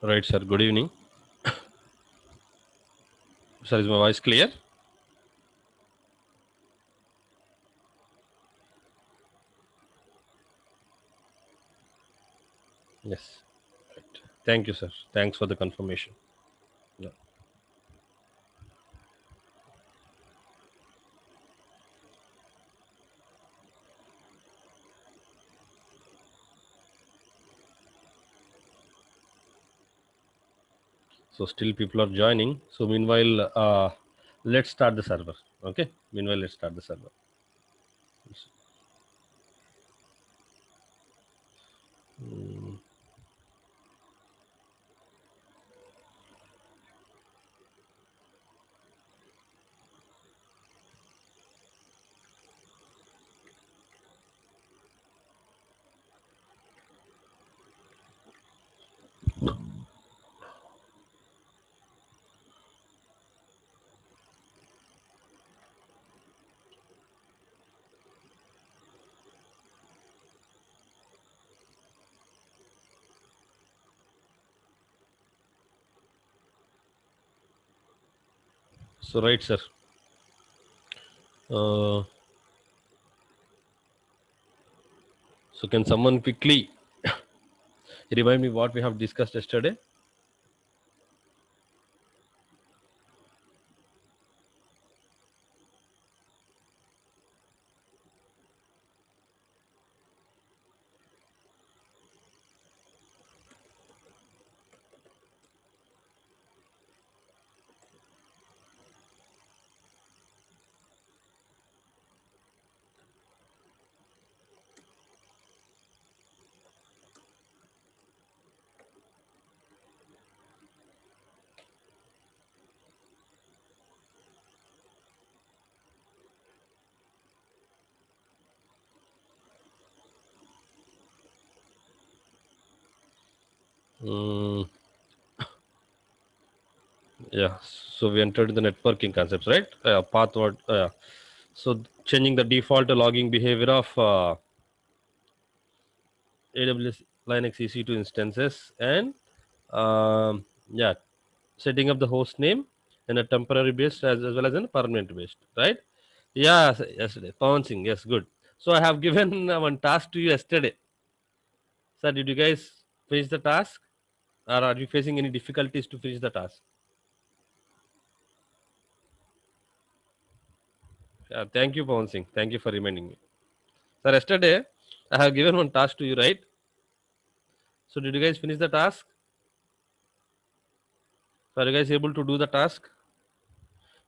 Right, sir. Good evening. Sir, is my voice clear? Yes. Right. Thank you, sir. Thanks for the confirmation. Yeah. So still people are joining. So meanwhile, let's start the server. Okay. Meanwhile, let's start the server. So right, sir. Uh, so can someone quickly remind me what we have discussed yesterday? Mm, yeah. So we entered the networking concepts, right? Pathword. So changing the default logging behavior of AWS Linux EC2 instances and yeah, setting up the host name in a temporary based as well as in a permanent based, right? Yeah, yesterday. Pawan Singh, yes, good. So I have given one task to you yesterday. Sir, did you guys finish the task or are you facing any difficulties to finish the task? Thank you, Pawan Singh. Thank you for reminding me. Sir, yesterday I have given one task to you, right? So did you guys finish the task? Are you guys able to do the task?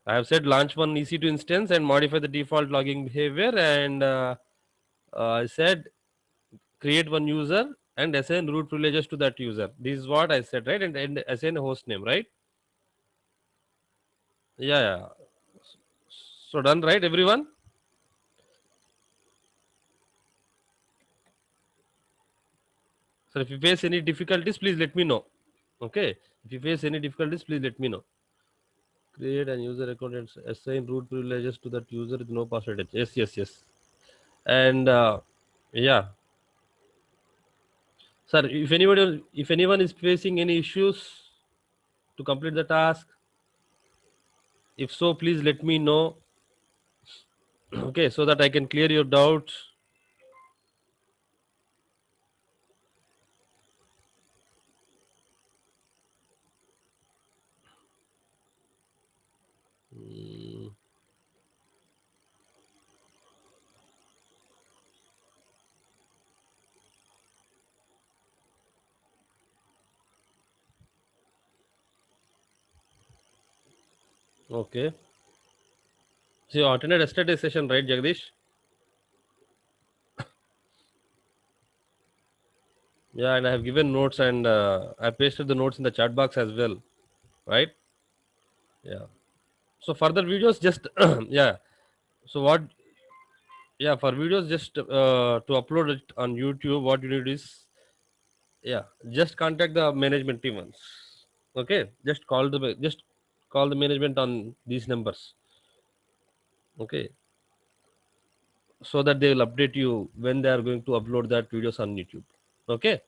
I have said launch one EC2 instance and modify the default logging behavior. And I said create one user and assign root privileges to that user. This is what I said, right? And assign a host name, right? Yeah, yeah. So done, right, everyone? So if you face any difficulties, please let me know. Okay. If you face any difficulties, please let me know. Create an user account and assign root privileges to that user with no password. Yes, yes, yes. And yeah, sir, if anyone is facing any issues to complete the task, if so, please let me know. Okay, so that I can clear your doubts. Mm, okay. So you attended yesterday's session, right, Jagdish? Yeah, and I have given notes and I pasted the notes in the chat box as well, right? Yeah. So further videos, just yeah. So what? Yeah, for videos, just to upload it on YouTube, what you need is yeah, just contact the management team once. Okay, just call the management on these numbers. Okay, so that they will update you when they are going to upload that videos on YouTube. Okay.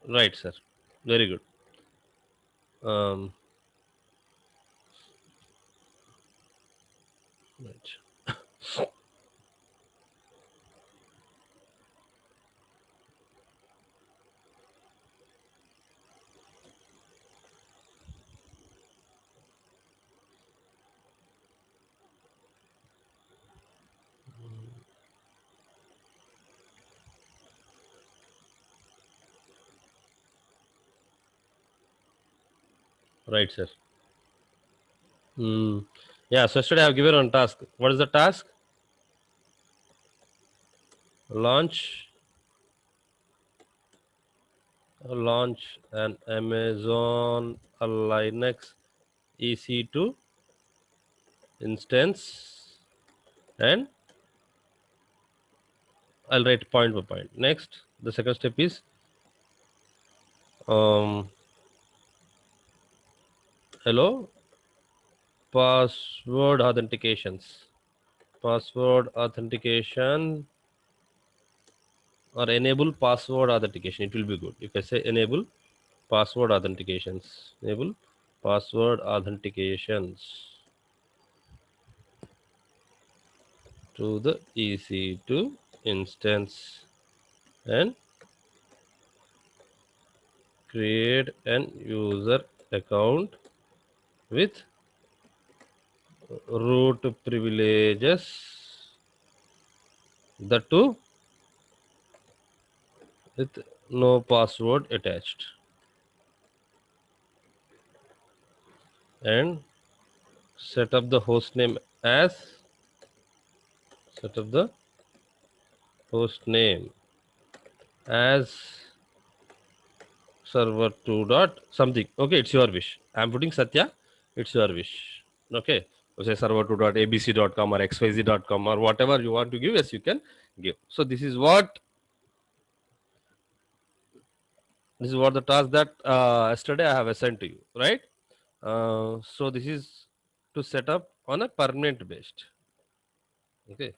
Right, sir. Very good. Um, right. Right, sir. Hmm. Yeah. So yesterday I have given one task. What is the task? Launch launch an Amazon Linux EC2 instance, and I'll write point by point. Next, the second step is um, hello password authentications. Password authentication or enable password authentication. It will be good if I say enable password authentications. Enable password authentications to the EC2 instance and create an user account with root privileges, the two with no password attached, and set up the hostname as set up the hostname as server 2 dot something. Okay, it's your wish. I'm putting Satya. It's your wish. Okay, so say server 2 dot abc.com or xyz.com or whatever you want to give. Yes, you can give. So this is what the task that yesterday I have assigned to you, right? So this is to set up on a permanent based. Okay.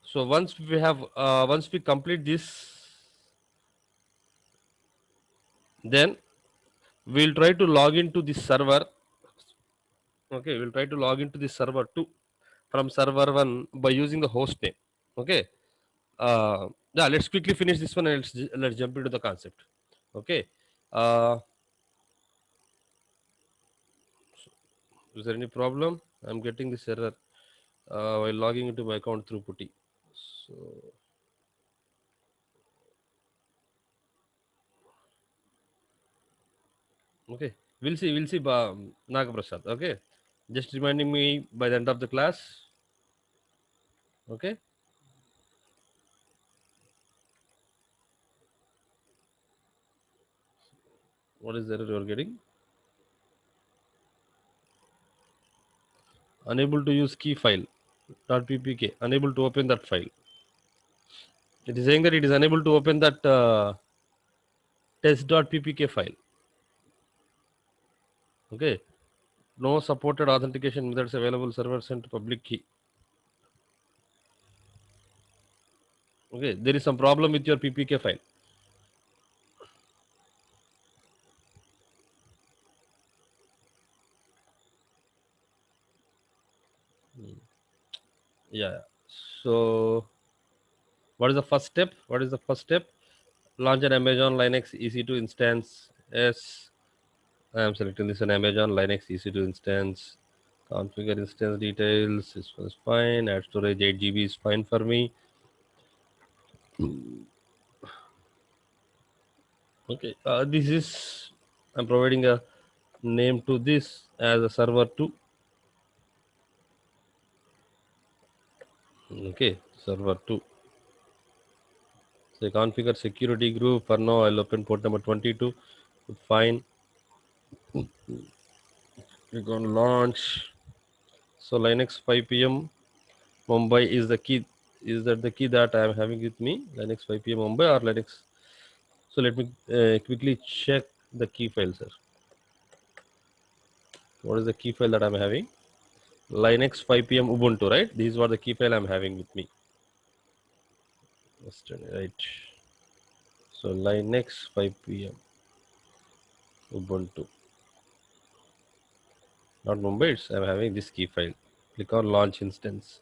So once we complete this, then we'll try to log into this server. Okay, we'll try to log into this server two from server one by using the host name. Okay. Yeah, let's quickly finish this one and let's jump into the concept. Okay. Uh, is there any problem? I'm getting this error while logging into my account through Putty. So okay, we'll see, Nagaprasad. Okay, just reminding me by the end of the class. Okay, what is the error you're getting? Unable to use key file .ppk. Unable to open that file. It is saying that it is unable to open that test.ppk file. Okay, no supported authentication methods available. Server sent public key. Okay, there is some problem with your ppk file. Yeah. So what is the first step? What is the first step? Launch an Amazon Linux EC2 instance. Yes, I am selecting this on Amazon Linux EC2 instance. Configure instance details. This one is fine. Add storage 8 GB is fine for me. Okay, this is I'm providing a name to this as a server 2. Okay, server 2. So configure security group. For now, I'll open port number 22. Fine. We're going to launch. So Linux 5 p.m. Mumbai is the key. Is that the key that I am having with me? Linux 5 p.m. Mumbai or Linux? So let me quickly check the key file, sir. What is the key file that I'm having? Linux 5 p.m. Ubuntu, right? This is what the key file I'm having with me. Yesterday, right? So Linux 5 p.m. Ubuntu. Not Mumbai. I'm having this key file. Click on launch instance.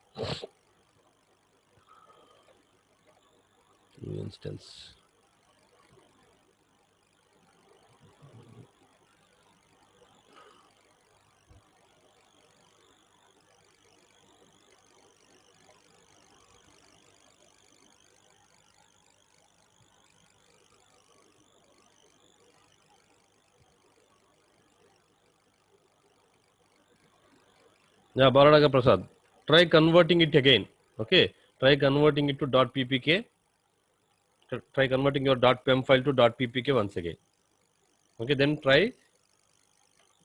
New instance. Yeah, Baladaga Prasad. Try converting it again. Okay. Try converting it to .ppk. Try converting your .pem file to .ppk once again. Okay. Then try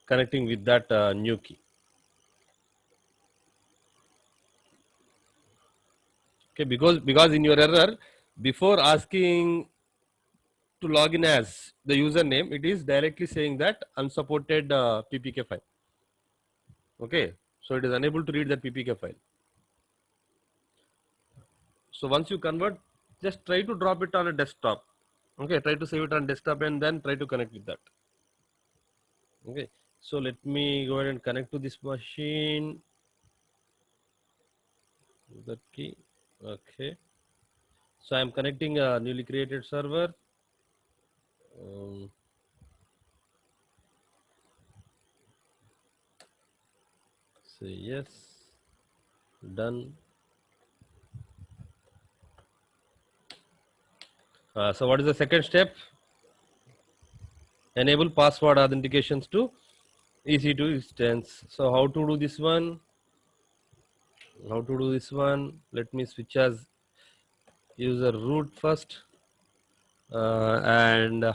connecting with that new key. Okay. Because in your error, before asking to log in as the username, it is directly saying that unsupported ppk file. Okay. So it is unable to read that ppk file. So once you convert, just try to drop it on a desktop. Okay, try to save it on desktop and then try to connect with that. Okay, so let me go ahead and connect to this machine. That key. Okay, so I'm connecting a newly created server. Um, say yes, done. So what is the second step? Enable password authentications to EC2 instance. So how to do this one? How to do this one? Let me switch as user root first, and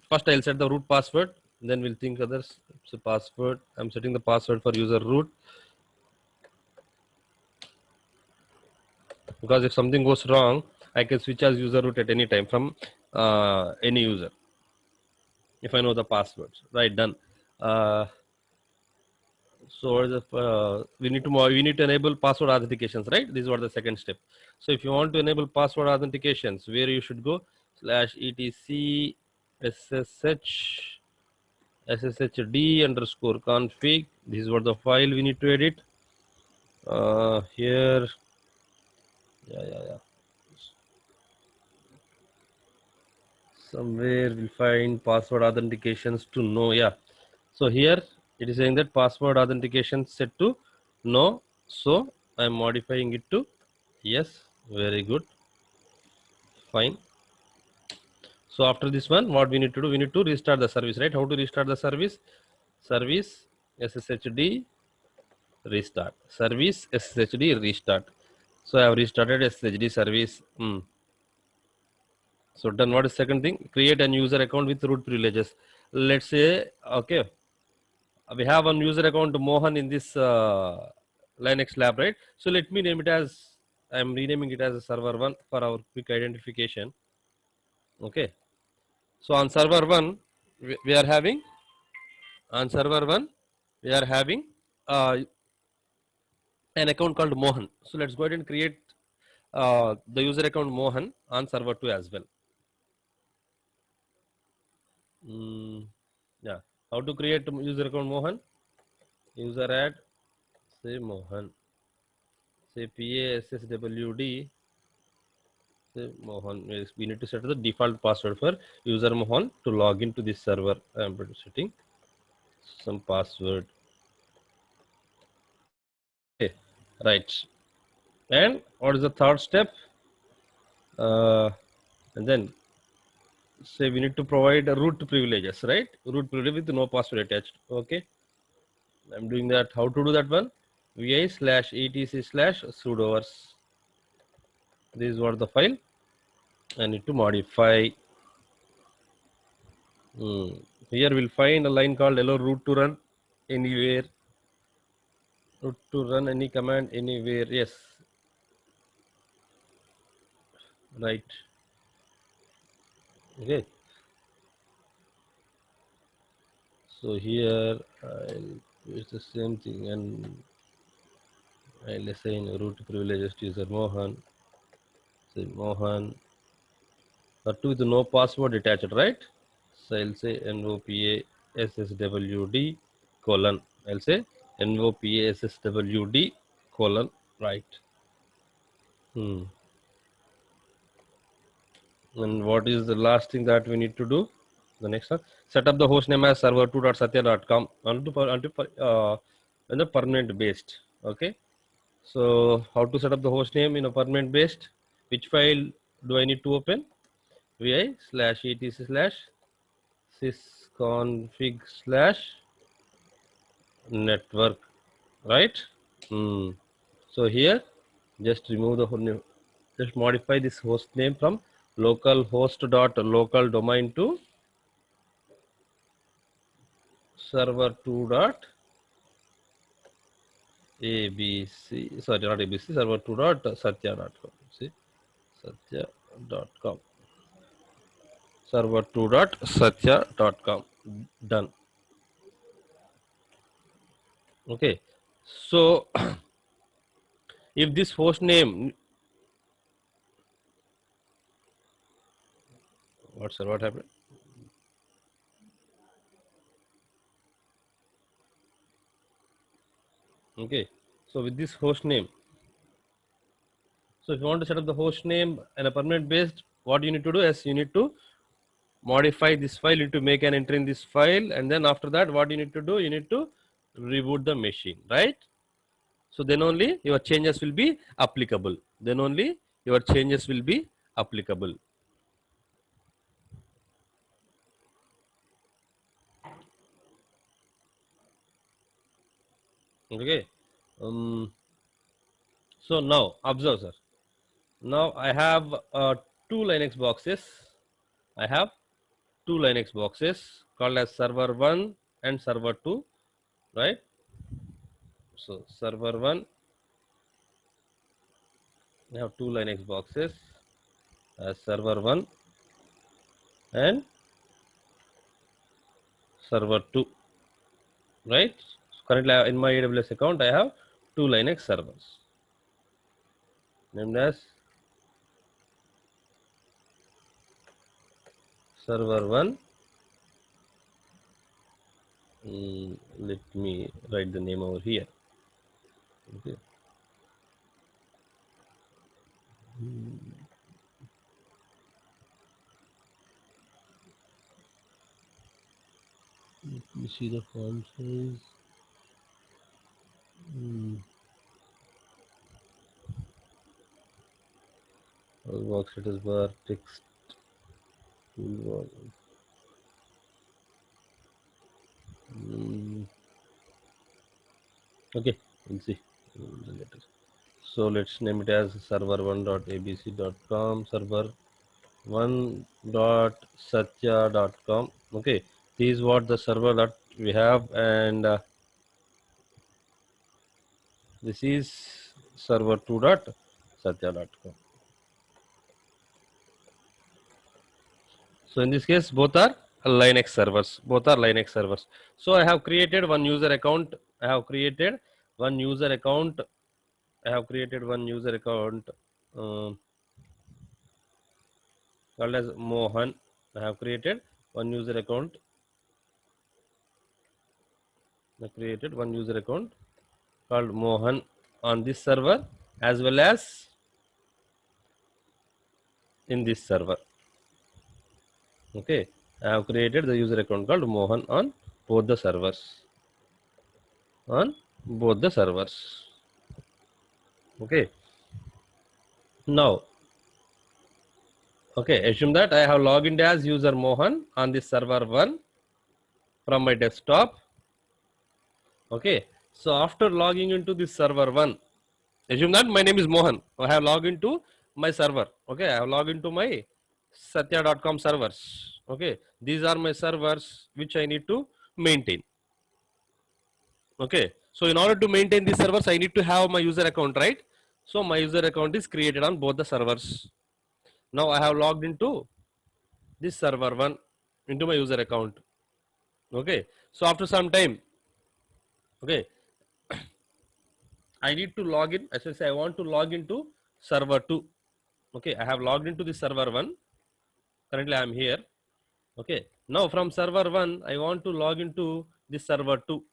first I'll set the root password. Then we'll think others. So password. I'm setting the password for user root, because if something goes wrong, I can switch as user root at any time from any user if I know the passwords. Right, done. Uh, so what is we need to enable password authentications, right? This is what the second step. So if you want to enable password authentications, where you should go, /etc sshd_config. This is what the file we need to edit. Here, yeah. Somewhere we'll find password authentications to no. Yeah. So here it is saying that password authentication set to no. So I'm modifying it to yes. Very good. Fine. So after this one, what we need to do? We need to restart the service, right? How to restart the service? Service SSHD restart. Service SSHD restart. So I have restarted SSHD service. So done. What is second thing? Create an user account with root privileges. Let's say, okay, we have one user account Mohan in this Linux lab, right? So let me name it as, I'm renaming it as a server one for our quick identification. Okay. So on server one, we are having, on server one, we are having an account called Mohan. So let's go ahead and create the user account Mohan on server two as well. Yeah. How to create user account Mohan? User add, say Mohan, say PASSWD, say Mohan. Yes, we need to set the default password for user Mohan to log into this server. I'm setting some password. Okay, right. And what is the third step? And then say we need to provide a root privileges, right? Root privilege with no password attached. Okay, I'm doing that. How to do that one? vi/etc/sudoers. This is what the file I need to modify. Here we'll find a line called allow root to run anywhere. Root to run any command anywhere. Yes. Right. Okay. So here I'll use the same thing and I'll assign root privileges to user Mohan. Say Mohan. That too with no password attached, right? So I'll say NOPASSWD colon. I'll say NOPASSWD colon. Right. Hmm. And what is the last thing that we need to do? The next one, set up the host name as server2.satya.com in the permanent based. Okay. So how to set up the host name in a permanent based? Which file do I need to open? vi slash etc slash sysconfig slash network, right? Hmm. So here, just remove the whole name. Just modify this host name from localhost dot local domain to server2 dot abc, sorry, not abc, server2 dot satya.com. See, satya.com, server2 dot satya.com. Done. Okay. So if this host name, what happened? Okay. So with this host name, so if you want to set up the host name and a permanent based, what you need to do is you need to modify this file, you need to make an entry in this file, and then after that, what you need to do, you need to reboot the machine, right? So then only your changes will be applicable. Then only your changes will be applicable. Okay. Um, so now observe, sir. Now I have two Linux boxes. I have two Linux boxes called as server 1 and server 2, right? So server 1, I have two Linux boxes as server 1 and server 2, right? So currently in my AWS account, I have two Linux servers named as server 1. Let me write the name over here. Okay. Let me see the font size. Box status bar, text, toolbar. Okay, we'll see later. So let's name it as server1.abc.com, server1.satya.com. Okay, this is what the server that we have, and this is server2.satya.com. So in this case, both are Linux servers. Both are Linux servers. So I have created one user account. I have created one user account. I have created one user account called as Mohan. I have created one user account. I created one user account called Mohan on this server as well as in this server. Okay, I have created the user account called Mohan on both the servers. On both the servers. Okay, now, okay, assume that I have logged in as user Mohan on this server 1 from my desktop. Okay, so after logging into this server 1, assume that my name is Mohan. I have logged into my server. Okay, I have logged into my satya.com servers. Okay, these are my servers which I need to maintain. Okay, so in order to maintain these servers, I need to have my user account, right? So my user account is created on both the servers. Now I have logged into this server 1 into my user account. Okay, so after some time, okay, I need to log in. As I say, I want to log into server 2. Okay, I have logged into the server 1. Currently I am here. Okay, now from server 1 I want to log into this server 2.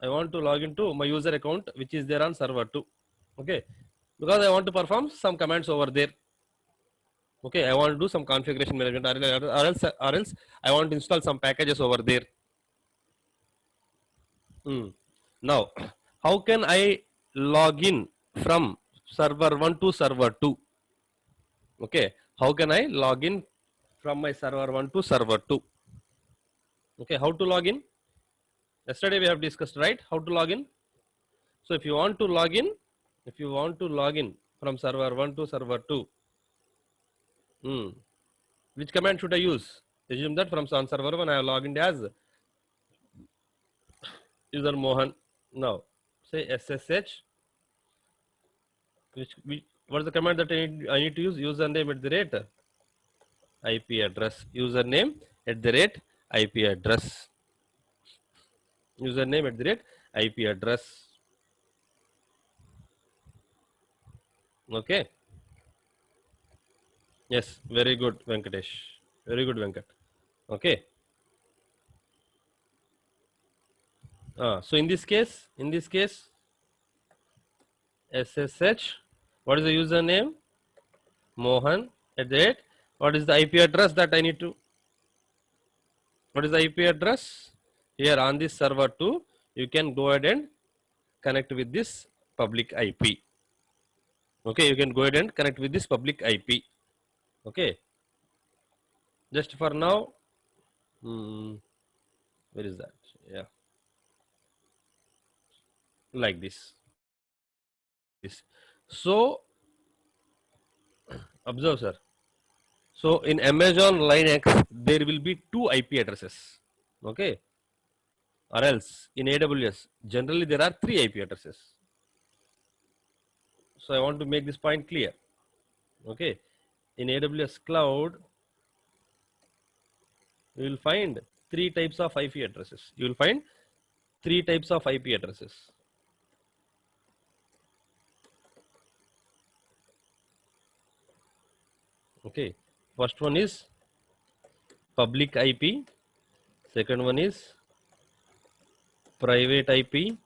I want to log into my user account which is there on server 2. Okay, because I want to perform some commands over there. Okay, I want to do some configuration management, or else I want to install some packages over there. Now, how can I log in from server 1 to server 2? Okay, how can I log in from my server 1 to server 2? Okay, how to log in? Yesterday we have discussed, right? How to log in? So if you want to log in, from server 1 to server 2, which command should I use? Assume that from on server 1 I have logged in as user Mohan. Now say SSH. What is the command that I need to use? Username at the rate IP address. Username at the rate IP address. Username at the rate IP address. Okay. Yes, very good, Venkatesh. Very good, Venkat. Okay. So in this case, SSH. What is the username? Mohan at the rate. What is the IP address that I need to? What is the IP address? Here on this server 2, you can go ahead and connect with this public IP. Okay, you can go ahead and connect with this public IP. Okay. Just for now, where is that? Yeah, like this. So observe, sir. So in Amazon Linux, there will be 2 IP addresses. Okay, or else in AWS, generally there are 3 IP addresses. So I want to make this point clear. Okay, in AWS cloud, you will find 3 types of IP addresses. You will find 3 types of IP addresses. Okay, first one is public IP, second one is private IP,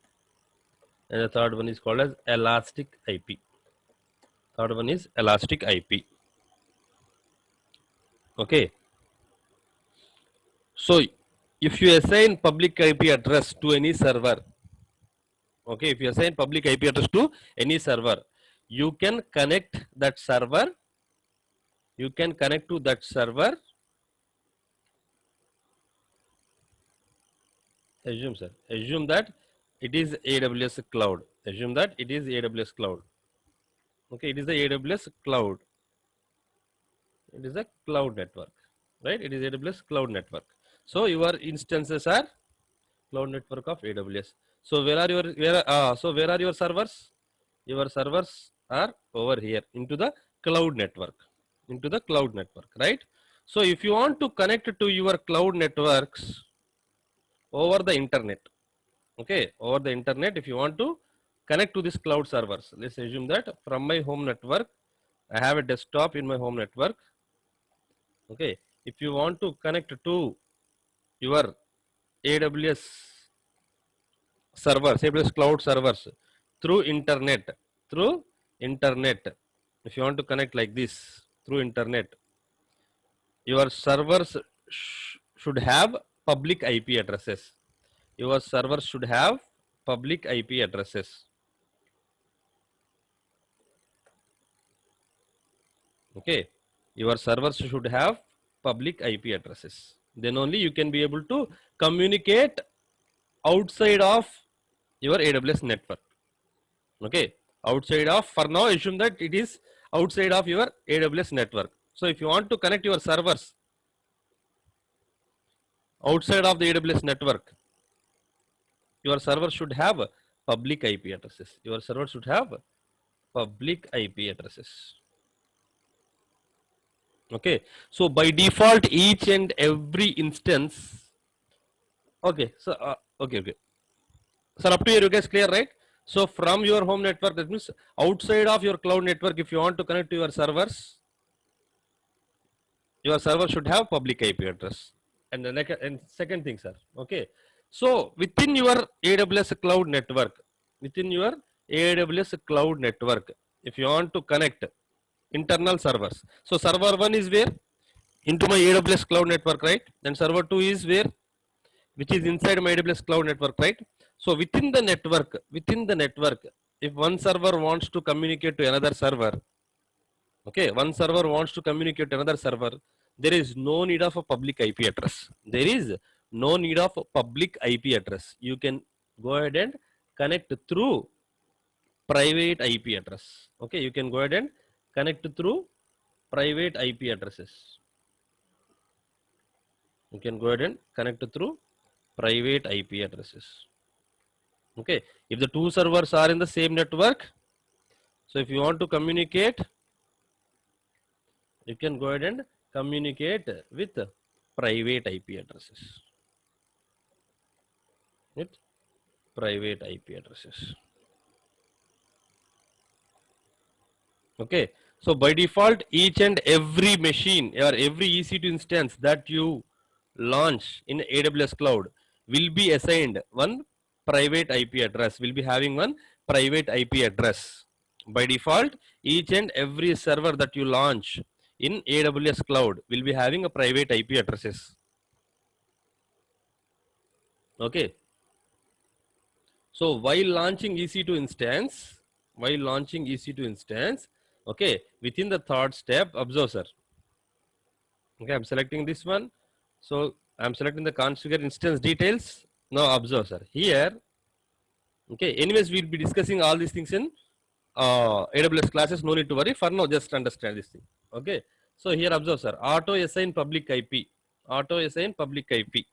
and the third one is called as elastic IP. Third one is elastic IP. Okay, so if you assign public IP address to any server, okay, if you assign public IP address to any server, you can connect that server. You can connect to that server. Assume, sir. Assume that it is AWS cloud. Assume that it is AWS cloud. Okay, it is the AWS cloud. It is a cloud network, right? It is AWS cloud network. So your instances are cloud network of AWS. So where are your servers? Your servers are over here into the cloud network, right? So if you want to connect to your cloud networks over the internet, okay, over the internet, if you want to connect to this cloud servers, let's assume that from my home network, I have a desktop in my home network. Okay, if you want to connect to your AWS servers, AWS cloud servers through internet, if you want to connect like this through internet, your servers should have public IP addresses. Your servers should have public IP addresses. Okay, your servers should have public IP addresses. Then only you can be able to communicate outside of your AWS network. Okay, outside of, for now assume that it is outside of your AWS network. So if you want to connect your servers outside of the AWS network, your server should have public IP addresses. Your server should have public IP addresses. Okay, so by default, each and every instance. Okay, so okay. So up to here, you guys clear, right? So from your home network, that means outside of your cloud network, if you want to connect to your servers, your server should have public IP address. And the and second thing, sir. Okay. So within your AWS cloud network, within your AWS cloud network, if you want to connect internal servers, so server one is where into my AWS cloud network, right? Then server two is where, which is inside my AWS cloud network, right? So within the network, if one server wants to communicate to another server, okay, one server wants to communicate to another server, there is no need of a public IP address. There is no need of a public IP address. You can go ahead and connect through private IP address. Okay, you can go ahead and connect through private IP addresses. You can go ahead and connect through private IP addresses. Okay, if the two servers are in the same network, so if you want to communicate, you can go ahead and communicate with private IP addresses. With private IP addresses. Okay, so by default, each and every machine or every EC2 instance that you launch in AWS cloud will be assigned one private IP address, will be having one private IP address. By default, each and every server that you launch in AWS cloud will be having a private IP addresses. Okay. So while launching EC2 instance, okay, within the third step, observe, sir. Okay, I'm selecting this one. So I'm selecting the configure instance details. Now observe, sir. Here, okay, anyways, we'll be discussing all these things in AWS classes. No need to worry. For now, just understand this thing. Okay. So here, observe, sir. Auto assign public IP. Auto assign public IP.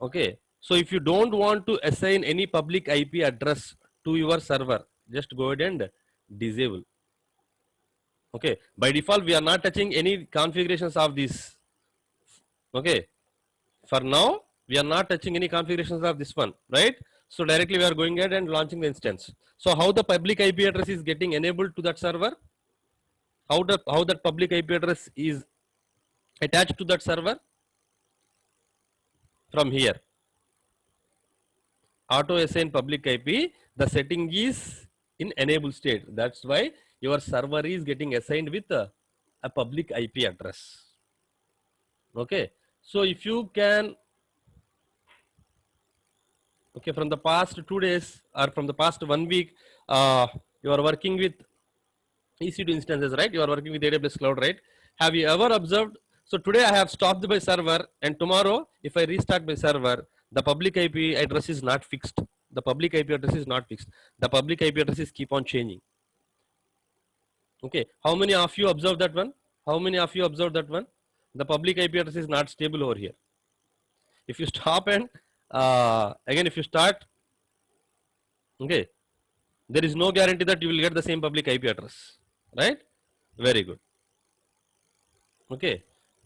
Okay. So if you don't want to assign any public IP address to your server, just go ahead and disable. Okay. By default, we are not touching any configurations of this. Okay. For now, we are not touching any configurations of this one, right? So directly we are going ahead and launching the instance. So how the public IP address is getting enabled to that server? How that public IP address is attached to that server? From here. Auto assign public IP, the setting is in enable state. That's why your server is getting assigned with a public IP address. Okay. So if you can, okay, from the past 2 days or from the past 1 week, you are working with EC2 instances, right? You are working with AWS cloud, right? Have you ever observed? So today I have stopped my server, and tomorrow if I restart my server, the public IP address is not fixed. The public IP address is not fixed. The public IP addresses keep on changing. Okay, how many of you observed that one? How many of you observed that one? The public IP address is not stable over here. If you stop and again if you start, okay, there is no guarantee that you will get the same public IP address, right? Very good. Okay,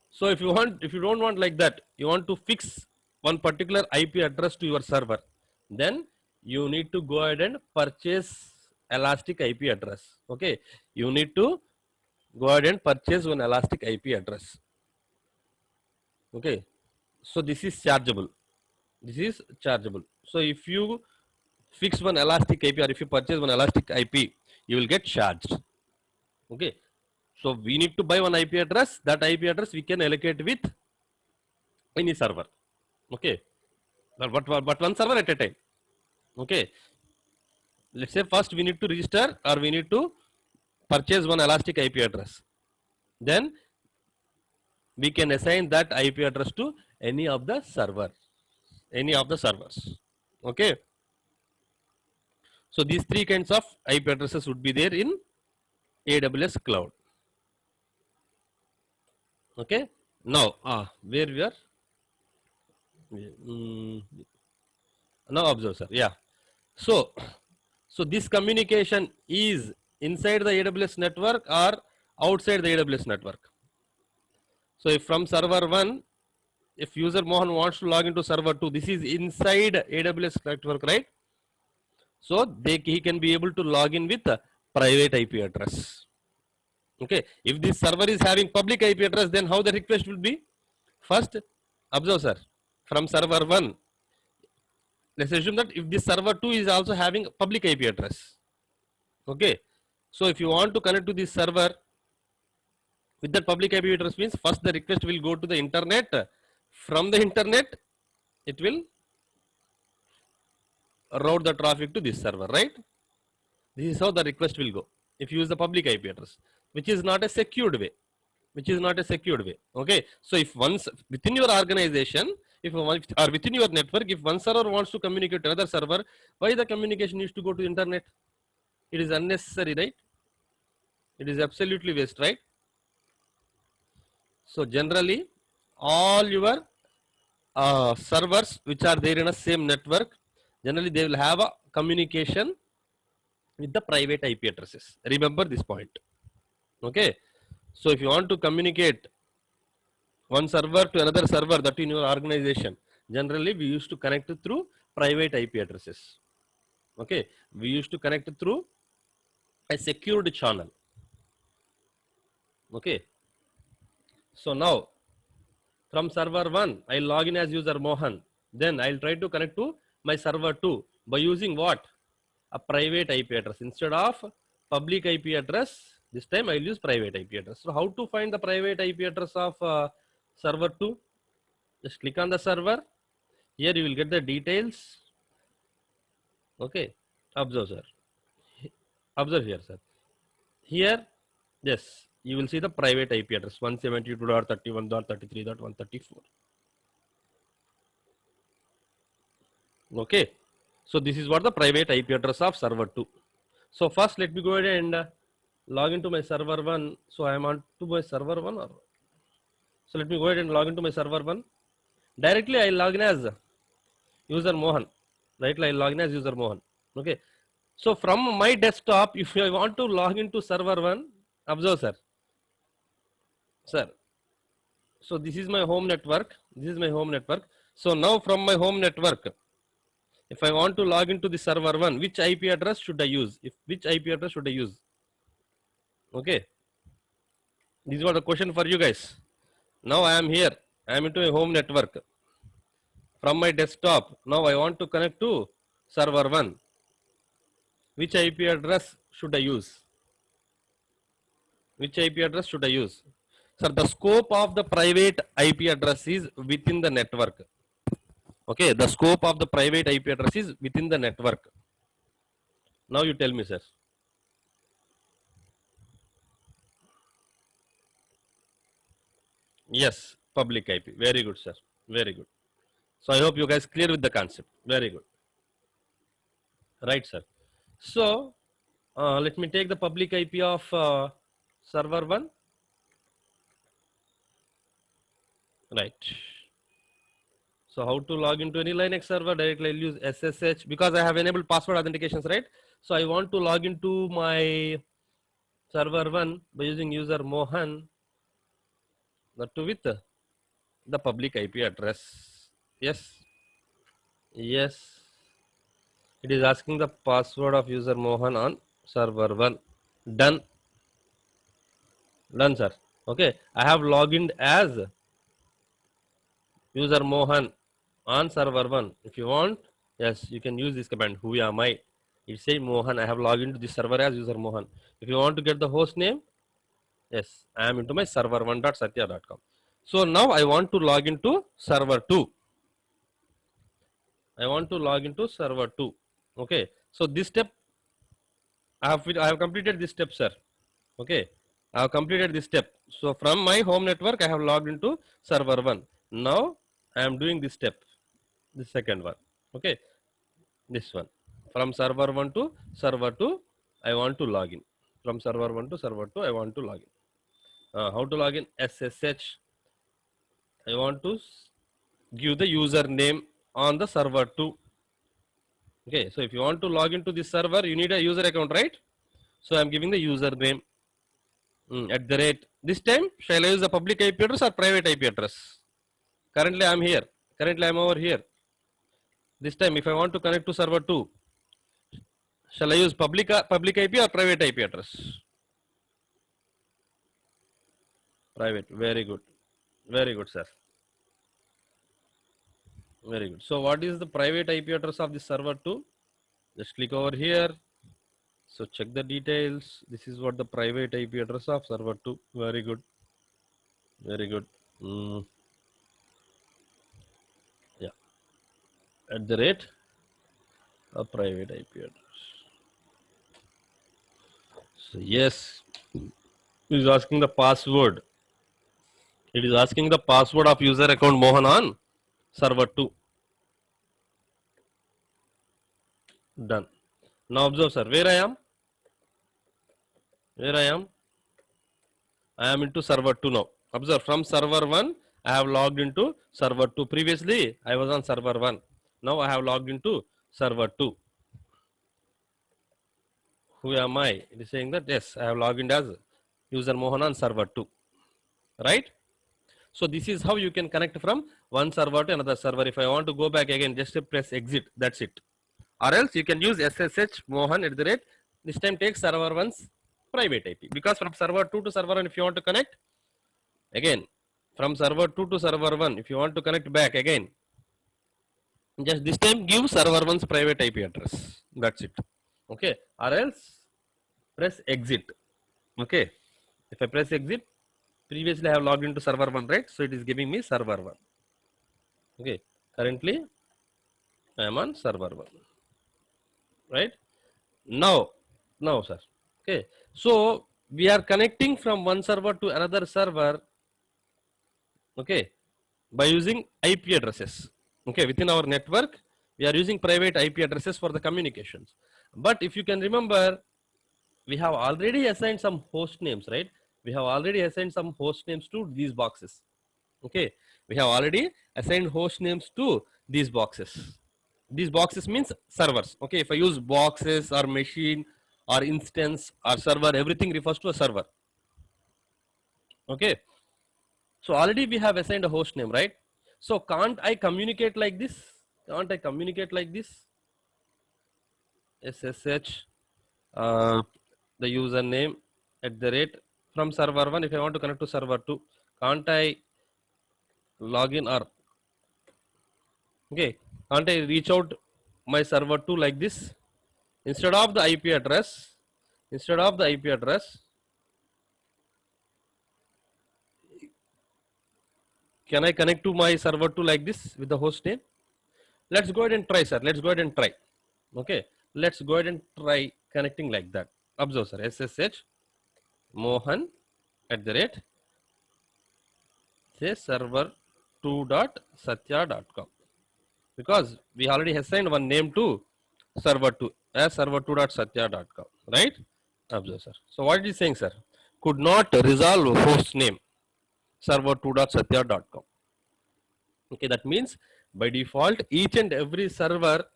so if you don't want like that, you want to fix one particular IP address to your server, then you need to go ahead and purchase elastic IP address. Okay, you need to go ahead and purchase one elastic IP address. Okay, so this is chargeable. This is chargeable. So if you fix one elastic IP or if you purchase one elastic IP, you will get charged. Okay, so we need to buy one IP address. That IP address we can allocate with any server. Okay, but one server at a time. Okay, let's say first we need to register or we need to purchase one elastic IP address. Then we can assign that IP address to any of the servers. Okay, so these three kinds of IP addresses would be there in AWS cloud. Okay, now where we are? Now observe, sir. Yeah. So this communication is inside the AWS network or outside the AWS network. So if from server 1, if user Mohan wants to log into server 2, this is inside AWS network, right? So he can be able to log in with a private IP address. Okay, if this server is having public IP address, then how the request will be? First, observe sir, from server 1, let's assume that if this server 2 is also having public IP address. Okay, so if you want to connect to this server with that public IP address, means first the request will go to the internet. From the internet, it will route the traffic to this server, right? This is how the request will go if you use the public IP address, which is not a secured way. Which is not a secured way. Okay, so if once within your organization, if or within your network, if one server wants to communicate to another server, why the communication needs to go to the internet? It is unnecessary, right? It is absolutely waste, right? So generally, all your servers which are there in a same network, generally they will have a communication with the private IP addresses. Remember this point. Okay, so if you want to communicate one server to another server that in your organization, generally we used to connect through private IP addresses. Okay, we used to connect through a secured channel. Okay, so now from server 1, I log in as user Mohan. Then I'll try to connect to my server 2 by using what? A private IP address. Instead of public IP address, this time I'll use private IP address. So how to find the private IP address of server 2? Just click on the server. Here you will get the details. Okay, observe sir. Observe here sir. Here, yes, you will see the private IP address 172.31.33.134. Okay, so this is what the private IP address of server 2. So first let me go ahead and log into my server 1. So I am on to my server 1, or so let me go ahead and log into my server 1. Directly I log in as user Mohan. Directly I log in as user Mohan. Okay, so from my desktop, if I want to log into server 1, observe sir. So this is my home network. This is my home network. So now from my home network, if I want to log into the server 1, which IP address should I use? Which IP address should I use? Okay, this was the question for you guys. Now I am here. I am into a home network. From my desktop, now I want to connect to server 1. Which IP address should I use? Which IP address should I use? Sir, the scope of the private IP address is within the network. Okay, the scope of the private IP address is within the network. Now you tell me, sir. Yes, public IP. Very good, sir. Very good. So I hope you guys clear with the concept. Very good. Right, sir. So let me take the public IP of server 1. Right. So how to log into any Linux server? Directly I'll use SSH because I have enabled password authentications, right? So I want to log into my server 1 by using user Mohan, that too with the public IP address. Yes. Yes. It is asking the password of user Mohan on server 1. Done. Done, sir. Okay. I have logged in as user Mohan on server 1. If you want, yes, you can use this command. Who am I? It say Mohan. I have logged into this server as user Mohan. If you want to get the host name, yes, I am into my server1.satya.com. So now I want to log into server 2. I want to log into server 2. Okay. So this step, I have completed this step, sir. Okay. I have completed this step. So from my home network, I have logged into server 1. Now I am doing this step, the second one. Okay. This one. From server 1 to server 2, I want to log in. From server 1 to server 2, I want to log in. How to log in? SSH. I want to give the username on the server 2. Okay, so if you want to log into this server, you need a user account, right? So I'm giving the username at the rate. This time, shall I use the public IP address or private IP address? Currently, I'm here. Currently, I'm over here. This time, if I want to connect to server 2, Shall I use public IP or private IP address? Private. Very good. Very good, sir. Very good. So what is the private IP address of this server 2? Just click over here. So check the details. This is what the private IP address of server 2. Very good. Very good. Yeah. At the rate a private IP address. So yes, it is asking the password. It is asking the password of user account Mohan on server 2. Done. Now observe, sir, where I am? Where I am? I am into server 2 now. Observe, from server 1, I have logged into server 2. Previously, I was on server 1. Now I have logged into server 2. Who am I? It is saying that yes, I have logged in as user Mohan on server 2. Right? So this is how you can connect from one server to another server. If I want to go back again, just press exit. That's it. Or else you can use SSH Mohan at the rate. This time take server 1's private IP. Because from server 2 to server 1, if you want to connect, again, from server 2 to server 1, if you want to connect back again, just this time give server 1's private IP address. That's it. Okay. Or else press exit. Okay. If I press exit, previously I have logged into server 1, right? So it is giving me server 1. Okay. Currently, I am on server 1. Right? Now, sir. Okay. So we are connecting from one server to another server. Okay. By using IP addresses. Okay. Within our network, we are using private IP addresses for the communications. But if you can remember, we have already assigned some host names, right? We have already assigned some host names to these boxes. Okay. We have already assigned host names to these boxes. These boxes means servers. Okay. If I use boxes or machine or instance or server, everything refers to a server. Okay. So already we have assigned a host name, right? So can't I communicate like this? Can't I communicate like this? SSH, the username at the rate from server 1. If I want to connect to server 2, can't I log in or okay? Can't I reach out my server 2 like this? Instead of the IP address, can I connect to my server 2 like this with the host name? Let's go ahead and try, sir. Let's go ahead and try. Okay. Let's go ahead and try connecting like that. Observe, sir. SSH Mohan at the rate say server 2.satya.com, because we already assigned one name to server 2 as server 2.satya.com, right? Observe, sir. So what it is saying, sir? Could not resolve host name server 2.satya.com. Okay, that means by default each and every server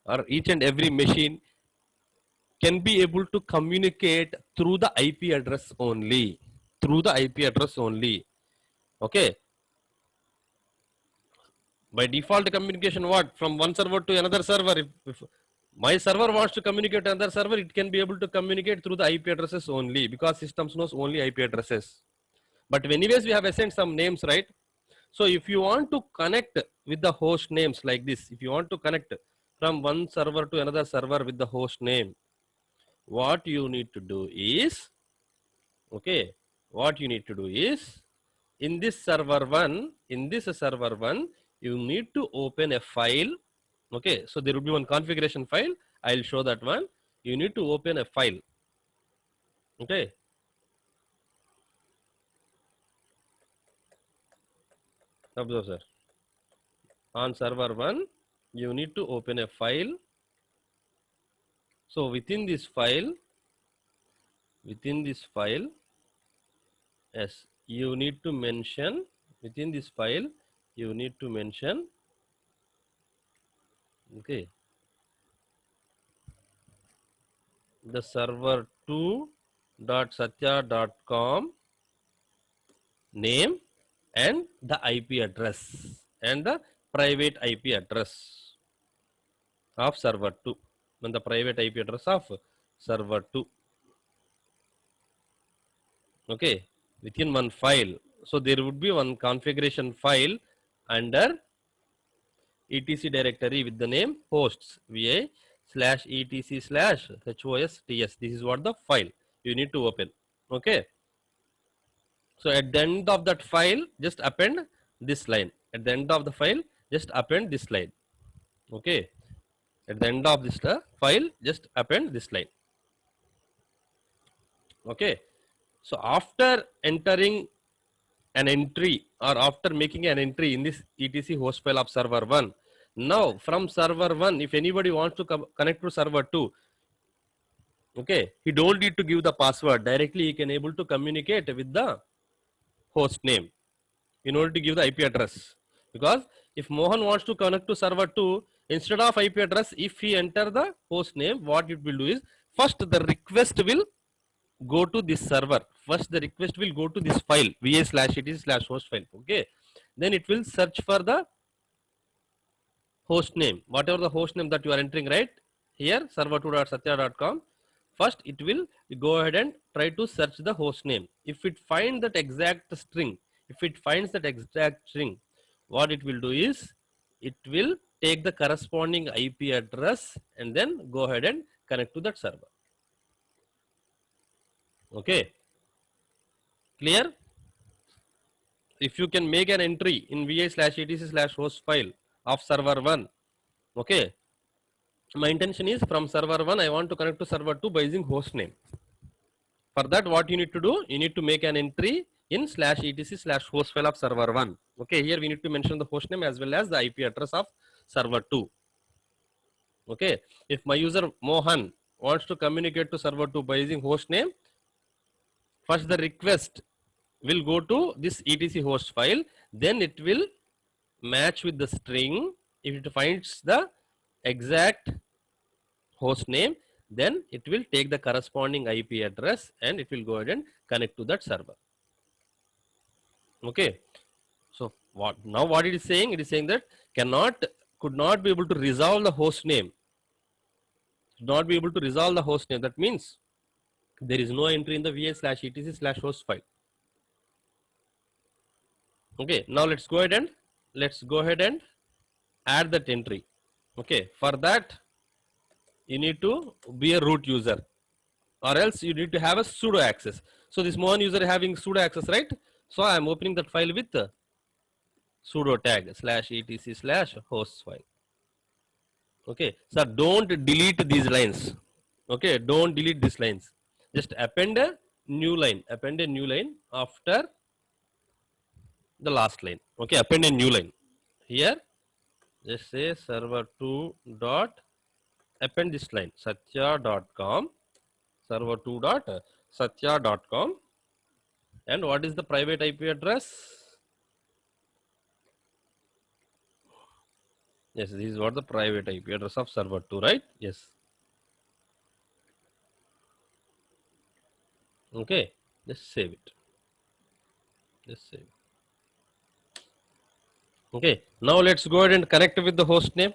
or each and every machine can be able to communicate through the IP address only. Through the IP address only. Okay. By default communication, what? From one server to another server. If my server wants to communicate to another server, it can be able to communicate through the IP addresses only, because systems knows only IP addresses. But anyways, we have assigned some names, right? So if you want to connect with the host names like this, if you want to connect from one server to another server with the host name, what you need to do is, okay, what you need to do is, in this server 1, you need to open a file. Okay, so there will be one configuration file. I'll show that one. You need to open a file. Okay. Observe, sir. On server 1, you need to open a file. So within this file, yes, you need to mention, within this file, you need to mention, okay, the server 2.satya.com name and the IP address and the private IP address of server 2. and the private IP address of server 2. Okay, within one file. So there would be one configuration file under etc directory with the name hosts va slash etc slash hosts. This is what the file you need to open. Okay, so at the end of that file, just append this line. At the end of the file, just append this line. Okay, at the end of this file, just append this line. Okay, so after entering an entry or after making an entry in this etc host file of server 1, now from server 1, if anybody wants to connect to server 2, okay, he don't need to give the password. Directly he can able to communicate with the host name in order to give the IP address. Because if Mohan wants to connect to server 2, instead of IP address, if he enter the host name, what it will do is, first the request will go to this server. First the request will go to this file, va slash etc slash host file. Okay, then it will search for the host name, whatever the host name that you are entering right here, server2.satya.com. First it will go ahead and try to search the host name. If it finds that exact string, what it will do is, it will take the corresponding IP address and then go ahead and connect to that server. Okay, clear? If you can make an entry in va slash etc slash host file of server 1, okay, my intention is from server 1 I want to connect to server 2 by using host name. For that, what you need to do, you need to make an entry in slash etc slash host file of server 1. Okay, here we need to mention the host name as well as the IP address of server 2. Okay, if my user Mohan wants to communicate to server 2 by using host name, first the request will go to this etc host file, then it will match with the string. If it finds the exact host name, then it will take the corresponding IP address and it will go ahead and connect to that server. Okay, so what it is saying? It is saying that could not be able to resolve the host name. Not be able to resolve the host name. That means there is no entry in the va slash etc slash host file. Okay, now let's go ahead and add that entry. Okay, for that you need to be a root user, or else you need to have a sudo access. So this Mohan user having sudo access, right? So I am opening that file with sudo tag slash etc slash host file. Okay, so don't delete these lines. Okay, don't delete these lines. Just append a new line. Append a new line after the last line. Okay, append a new line. Here, just say server2 dot append this line satya.com, server2 dot satya.com, and what is the private IP address? Yes, this is what the private IP address of server 2, right? Yes. Okay, just save it. Just save it. Okay, now let's go ahead and connect with the host name.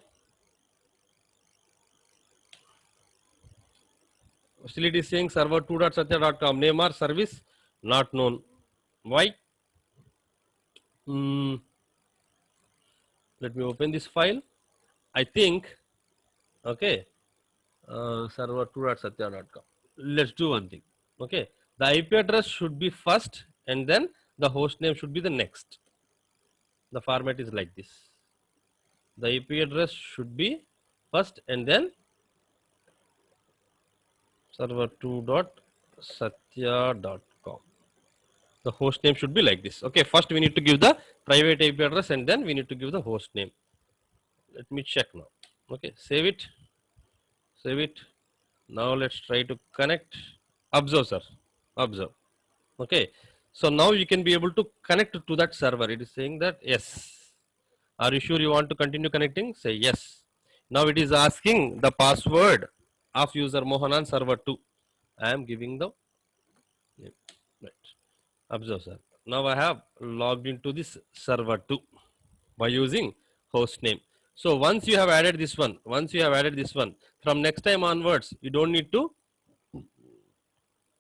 Still it is saying server2.satya.com, name or service not known. Why? Let me open this file. I think, okay, server2.satya.com. Let's do one thing. Okay, the IP address should be first and then the host name should be the next. The format is like this. The IP address should be first and then server2.satya.com. The host name should be like this. Okay, first we need to give the private IP address and then we need to give the host name. Let me check now. Okay, save it. Save it. Now let's try to connect. Observe, sir. Observe. Okay, so now you can be able to connect to that server. It is saying that yes. Are you sure you want to continue connecting? Say yes. Now it is asking the password of user Mohanan server 2. I am giving the name. Right. Observe, sir. Now I have logged into this server 2 by using host name. So once you have added this one, from next time onwards, you don't need to,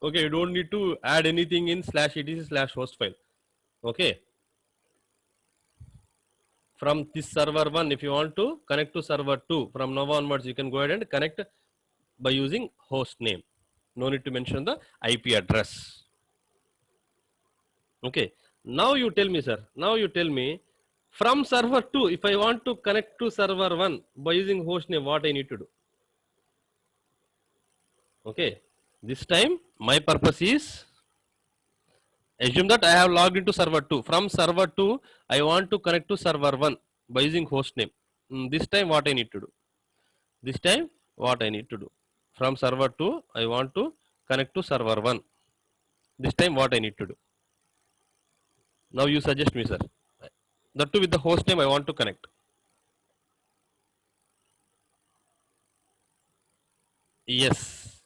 okay, you don't need to add anything in /etc/host file. Okay, from this server 1, if you want to connect to server 2, from now onwards you can go ahead and connect by using host name. No need to mention the IP address. Okay, now you tell me, sir, now you tell me, from server 2, if I want to connect to server 1 by using host name, what I need to do? Okay, this time my purpose is, assume that I have logged into server 2. From server 2, I want to connect to server 1 by using host name. This time what I need to do? This time what I need to do? From server 2, I want to connect to server 1. This time what I need to do? Now you suggest me, sir. That too with the host name I want to connect. Yes.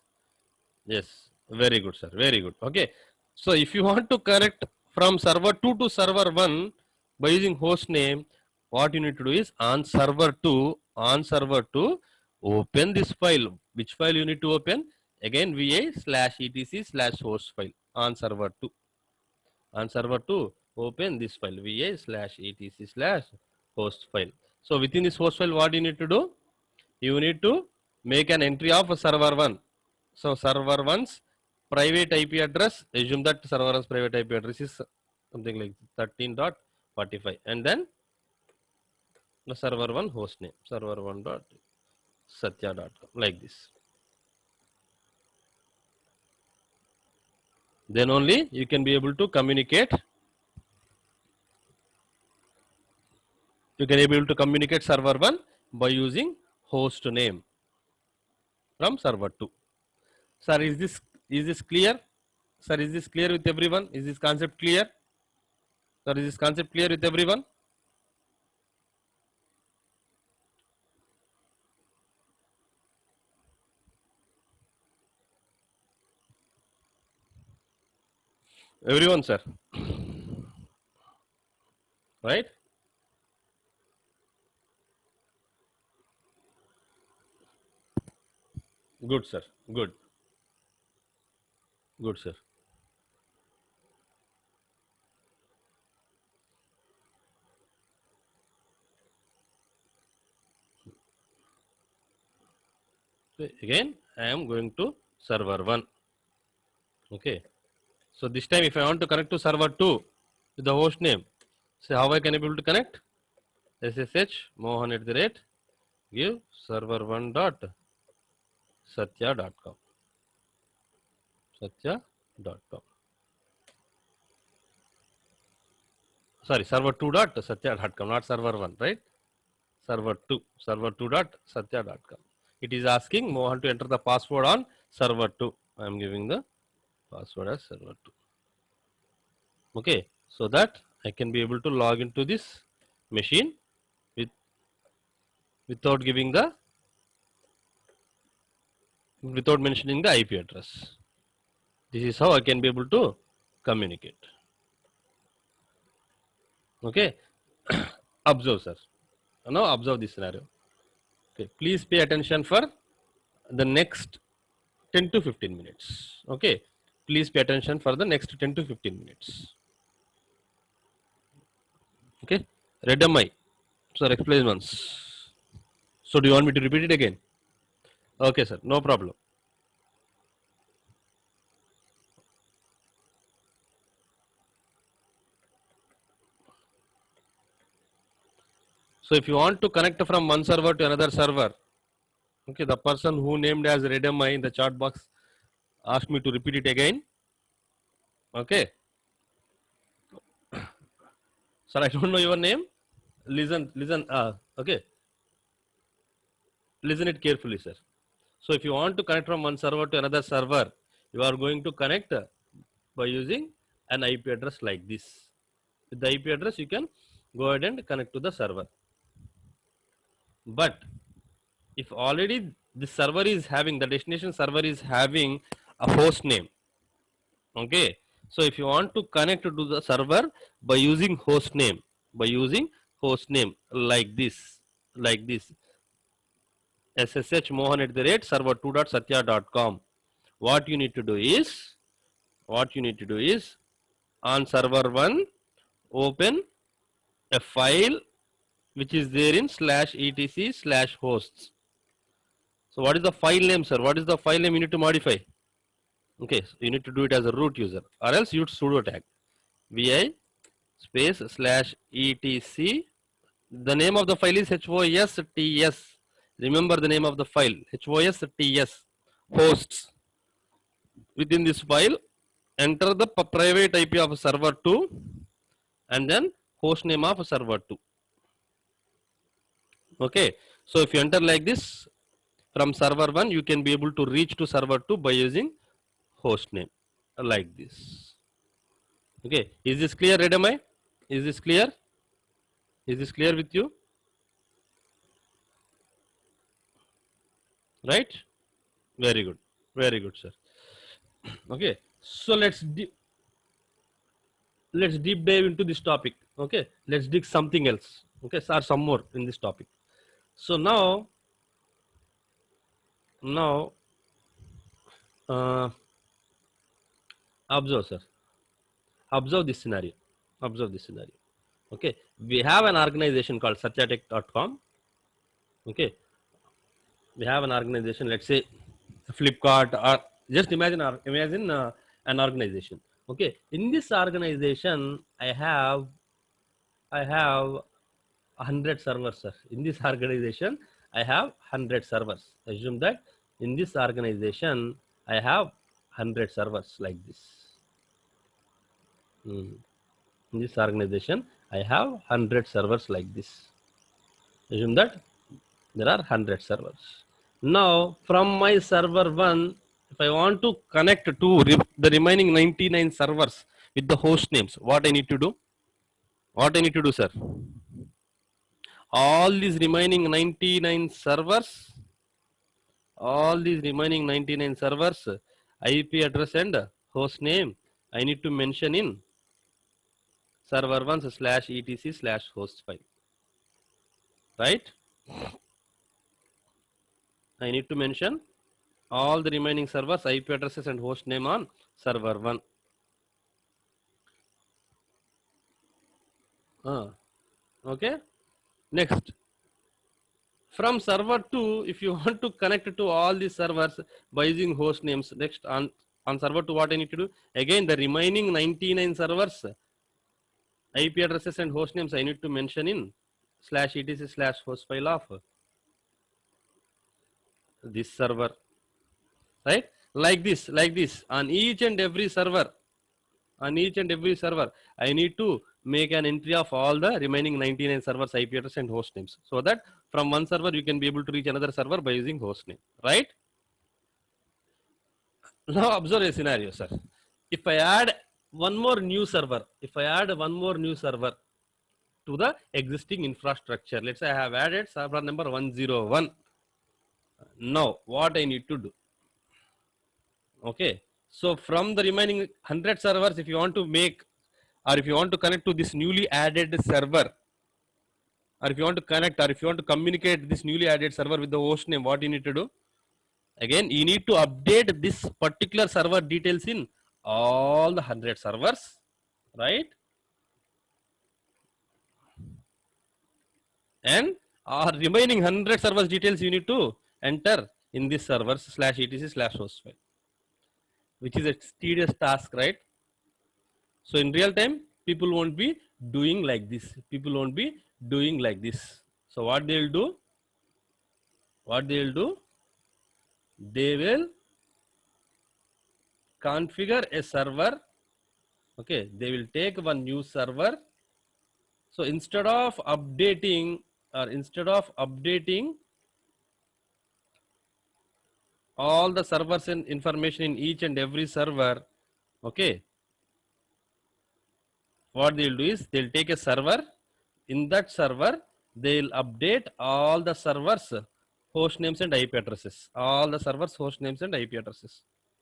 Yes. Very good, sir. Very good. Okay. So if you want to connect from server 2 to server 1 by using host name, what you need to do is on server 2, open this file. Which file you need to open? Again, va/etc/host file on server 2. On server 2, open this file, va/etc/host file. So within this host file, what you need to do? You need to make an entry of server 1. So server 1's private IP address, assume that server 1's private IP address is something like 13.45, and then the server 1 host name, server1.satya.com, like this. Then only you can be able to communicate. You can be able to communicate server 1 by using host name from server 2. Sir, is this clear? Sir, is this clear with everyone? Is this concept clear? Sir, is this concept clear with everyone? Everyone, sir. Right? Good, sir. Good. Good, sir. So again, I am going to server 1. Okay. So this time, if I want to connect to server 2 with the host name, so how I can able to connect? SSH Mohan at the rate give server1 dot satya.com. Satya.com. Sorry, server2 dot satya.com, not server 1, right? Server2 dot satya.com. It is asking Mohan to enter the password on server 2. I am giving the password as server 2. Okay, so that I can be able to log into this machine without giving the, without mentioning the IP address. This is how I can be able to communicate. Okay, observe, sir. Now observe this scenario. Okay, please pay attention for the next 10 to 15 minutes. Okay, please pay attention for the next 10 to 15 minutes. Okay, read my, sir, explain once. So do you want me to repeat it again? Okay, sir, no problem. So if you want to connect from one server to another server, okay, the person who named as redmi in the chat box asked me to repeat it again. Okay, sir, I don't know your name. Listen. Okay, listen it carefully, sir. So if you want to connect from one server to another server, you are going to connect by using an IP address like this. With the IP address, you can go ahead and connect to the server. But if already the server is having, the destination server is having a host name, okay, so if you want to connect to the server by using host name like this, like this: sshmohan@server2.satya.com. What you need to do is, on server 1, open a file which is there in /etc/hosts. So what is the file name, sir? What is the file name you need to modify? Okay, so you need to do it as a root user, or else use sudo tag vi space /etc. The name of the file is hosts. Remember the name of the file, hosts, hosts. Within this file, enter the private IP of server 2 and then host name of server 2. Okay, so if you enter like this, from server 1 you can be able to reach to server 2 by using host name like this. Okay, is this clear, Redamai? Is this clear? Is this clear with you? Right? Very good. Very good, sir. Okay, so let's deep dive into this topic. Okay, let's dig something else. Okay, or some more in this topic. So now observe, sir. Observe this scenario. Okay, we have an organization called satyatech.com. Okay, we have an organization, let's say Flipkart, or just imagine an organization. Okay, in this organization I have 100 servers, sir. In this organization I have 100 servers. Assume that in this organization I have 100 servers like this. In this organization I have 100 servers like this. Assume that there are 100 servers. Now from my server 1, if I want to connect to the remaining 99 servers with the host names, what I need to do? What I need to do, sir? All these remaining 99 servers, IP address and host name, I need to mention in server 1 /etc/host file. Right? I need to mention all the remaining servers, IP addresses and host name on server 1. Okay. Next, from server 2, if you want to connect to all these servers by using host names, next on server 2, what I need to do? Again, the remaining 99 servers, IP addresses and host names, I need to mention in /etc/host file of this server. Right? Like this, on each and every server, I need to make an entry of all the remaining 99 servers, IP address and host names, so that from one server you can be able to reach another server by using host name. Right? Now observe a scenario, sir. If I add one more new server, to the existing infrastructure, let's say I have added server number 101. Now what I need to do? Okay, so from the remaining 100 servers, if you want to make, or if you want to connect to this newly added server, or if you want to connect, or if you want to communicate this newly added server with the host name, what you need to do? Again, you need to update this particular server details in all the 100 servers, right? And our remaining 100 servers details you need to enter in this servers /etc/host file, which is a tedious task, right? So in real time, people won't be doing like this. So what they'll do? They will configure a server. Okay, they will take one new server. So instead of updating all the servers and information in each and every server, okay, what they'll do is they'll take a server. In that server, they'll update all the servers host names and IP addresses.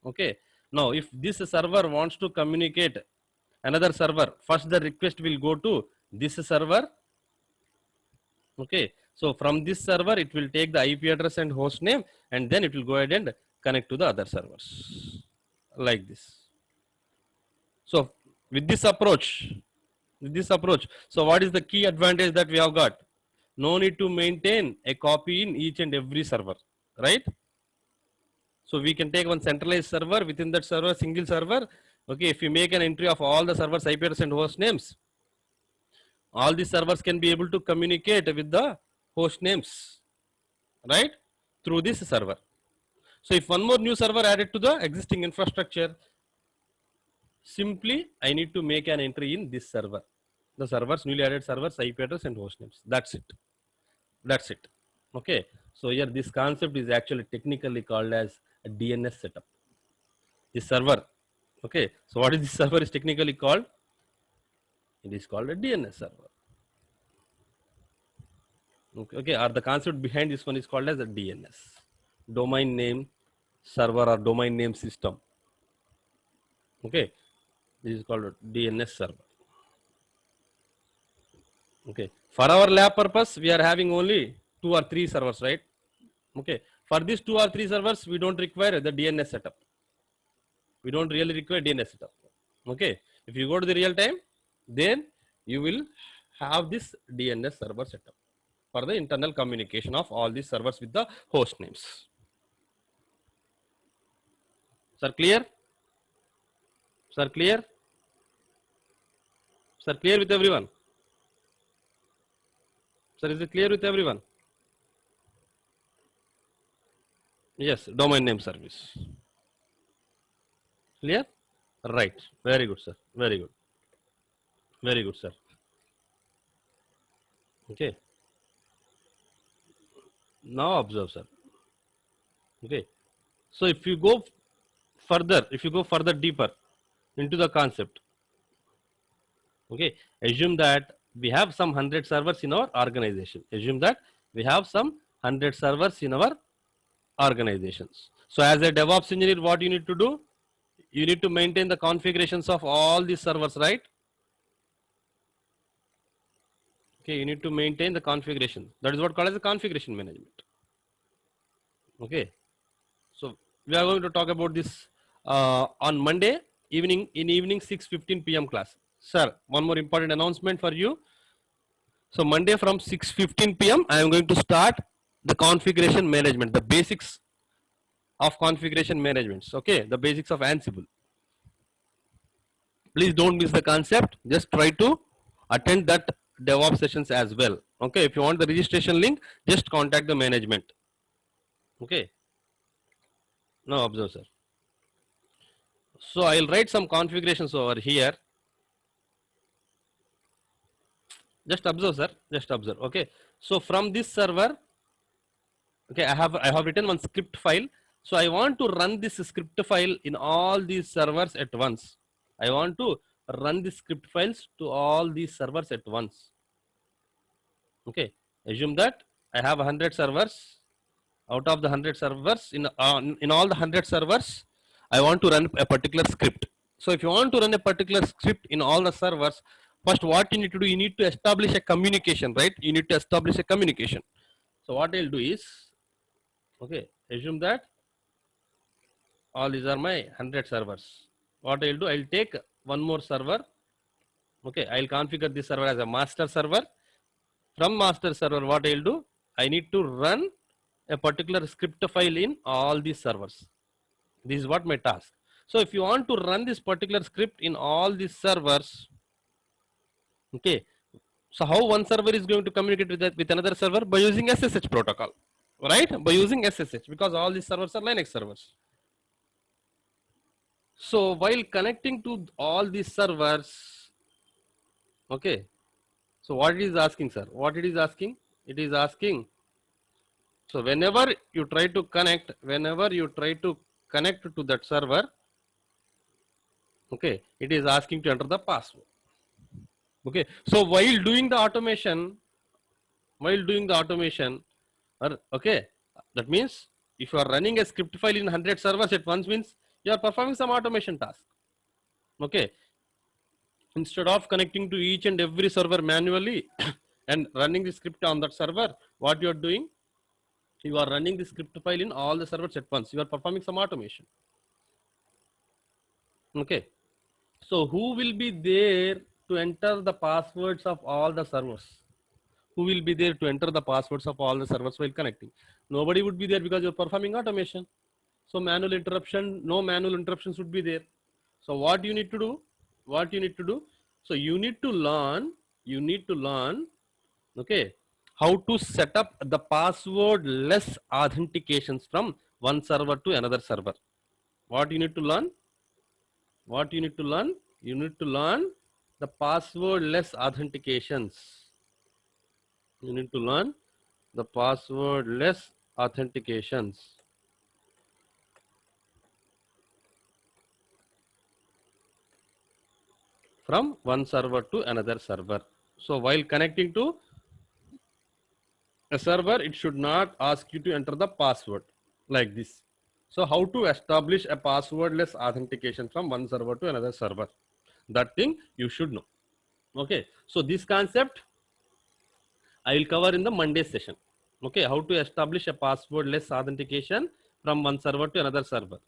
Okay. Now, if this server wants to communicate another server, first the request will go to this server. Okay. So from this server, it will take the IP address and host name, and then it will go ahead and connect to the other servers like this. So with this approach, so what is the key advantage that we have got? No need to maintain a copy in each and every server, right? So we can take one centralized server, within that server, single server. Okay, if you make an entry of all the servers IP address and host names, all these servers can be able to communicate with the host names, right, through this server. So if one more new server added to the existing infrastructure, simply I need to make an entry in this server, the servers, newly added servers, IP address and host names. That's it. That's it. Okay. So here this concept is actually technically called as a DNS setup. This server. Okay. So what is this server is technically called? It is called a DNS server. Okay. Or the concept behind this one is called as a DNS, domain name server or domain name system. Okay. This is called a DNS server. Okay. For our lab purpose, we are having only 2 or 3 servers, right? Okay. For these 2 or 3 servers, we don't require the DNS setup. We don't really require DNS setup. Okay. If you go to the real time, then you will have this DNS server setup for the internal communication of all these servers with the host names. Sir, clear? Sir, clear? Sir, clear with everyone? Sir, is it clear with everyone? Yes, domain name service. Clear? Right. Very good, sir. Very good. Very good, sir. Okay. Now observe, sir. Okay. So if you go further deeper into the concept, okay, assume that we have some 100 servers in our organization. Assume that we have some 100 servers in our organizations. So as a DevOps engineer, what you need to do? You need to maintain the configurations of all these servers, right? Okay, you need to maintain the configuration. That is what called as the configuration management. Okay, so we are going to talk about this on Monday evening, in evening 6:15 p.m. class. Sir, one more important announcement for you. So Monday from 6:15 p.m. I am going to start the configuration management, the basics of configuration management. Okay, the basics of Ansible. Please don't miss the concept. Just try to attend that DevOps sessions as well. Okay, if you want the registration link, just contact the management. Okay. Now observe, sir. So I'll write some configurations over here. Just observe, sir. Just observe. Okay. So from this server, okay, I have written one script file. So I want to run this script file in all these servers at once. I want to run the script files to all these servers at once. Okay. Assume that I have 100 servers. Out of the 100 servers, in all the 100 servers, I want to run a particular script. So if you want to run a particular script in all the servers, first what you need to do, you need to establish a communication, right? You need to establish a communication. So what I'll do is, okay, assume that all these are my 100 servers. What I'll do, I'll take one more server. Okay, I'll configure this server as a master server. From master server, what I'll do, I need to run a particular script file in all these servers. This is what my task. So if you want to run this particular script in all these servers, okay, so how one server is going to communicate with another server? By using SSH protocol, right? By using SSH, because all these servers are Linux servers. So while connecting to all these servers, okay, so what it is asking, sir? What it is asking? It is asking, so whenever you try to connect to that server, okay, it is asking to enter the password. Okay, so while doing the automation, okay, that means if you are running a script file in 100 servers at once, means you are performing some automation task. Okay, instead of connecting to each and every server manually and running the script on that server, what you are doing, you are running the script file in all the servers at once. You are performing some automation. Okay. So who will be there to enter the passwords of all the servers? Who will be there to enter the passwords of all the servers while connecting? Nobody would be there because you're performing automation. So manual interruption, no manual interruptions would be there. So what you need to do? What you need to do? So you need to learn, okay, how to set up the password less authentications from one server to another server. What you need to learn? What you need to learn? You need to learn the password less authentications. You need to learn the password less authentications from one server to another server. So while connecting to a server, it should not ask you to enter the password like this. So how to establish a passwordless authentication from one server to another server? That thing you should know. Okay. So this concept I will cover in the Monday session. Okay. How to establish a passwordless authentication from one server to another server.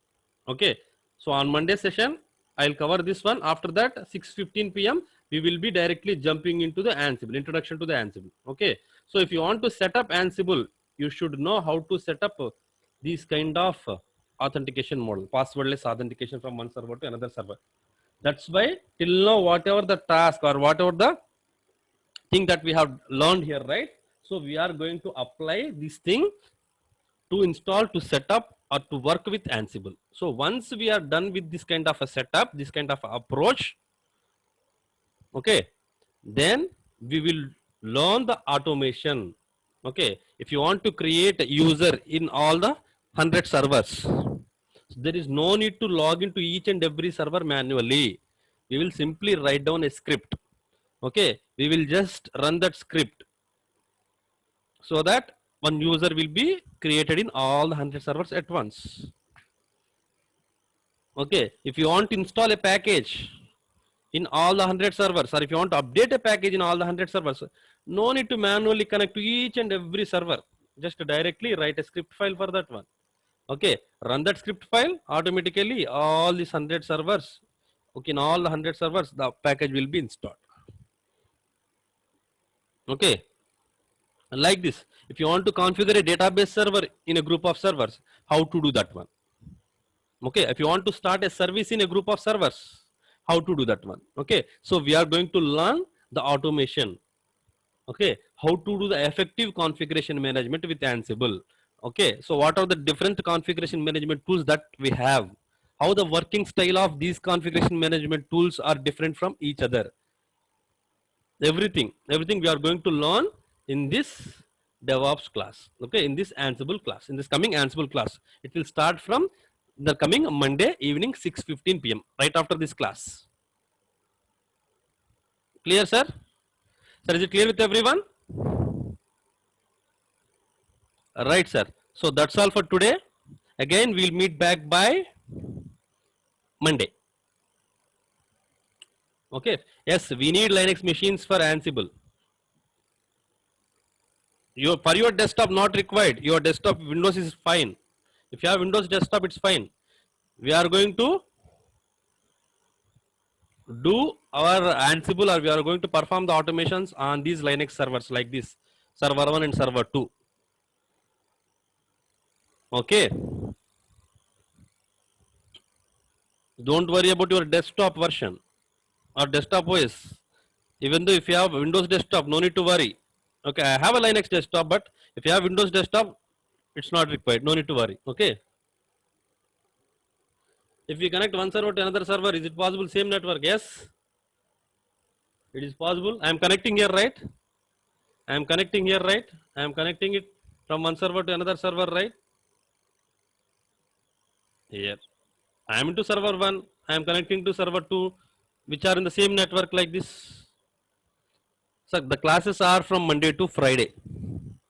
Okay. So on Monday session, I'll cover this one. After that, 6:15 p.m., we will be directly jumping into the Ansible, introduction to the Ansible. Okay. So if you want to set up Ansible, you should know how to set up these kind of authentication model, passwordless authentication from one server to another server. That's why till now, whatever the task or whatever the thing that we have learned here, right? So we are going to apply this thing to install, to set up, or to work with Ansible. So once we are done with this kind of a setup, this kind of approach, okay, then we will learn the automation. Okay, if you want to create a user in all the 100 servers, so there is no need to log into each and every server manually. We will simply write down a script. Okay, we will just run that script so that one user will be created in all the 100 servers at once. Okay, if you want to install a package in all the 100 servers, or if you want to update a package in all the 100 servers, no need to manually connect to each and every server. Just directly write a script file for that one. Okay, run that script file, automatically all these 100 servers, okay, in all the 100 servers, the package will be installed. Okay, like this. If you want to configure a database server in a group of servers, how to do that one? Okay, if you want to start a service in a group of servers, how to do that one? Okay, so we are going to learn the automation. Okay, how to do the effective configuration management with Ansible. Okay, so what are the different configuration management tools that we have? How the working style of these configuration management tools are different from each other. Everything we are going to learn in this DevOps class. Okay, in this Ansible class, in this coming Ansible class. It will start from the coming Monday evening 6:15 p.m. right after this class. Clear, sir? Sir, is it clear with everyone? Right, sir. So that's all for today. Again, we'll meet back by Monday. Okay. Yes, we need Linux machines for Ansible. For your desktop not required. Your desktop Windows is fine. If you have Windows desktop, it's fine. We are going to do our Ansible, or we are going to perform the automations on these Linux servers like this, server 1 and server 2. Okay. Don't worry about your desktop version or desktop OS. Even though if you have Windows desktop, no need to worry. Okay, I have a Linux desktop, but if you have Windows desktop, it's not required. No need to worry. Okay. If we connect one server to another server, is it possible? Same network? Yes. It is possible. I am connecting here, right? I am connecting here, right? I am connecting it from one server to another server, right? Here. I am into server 1. I am connecting to server 2, which are in the same network like this. So the classes are from Monday to Friday.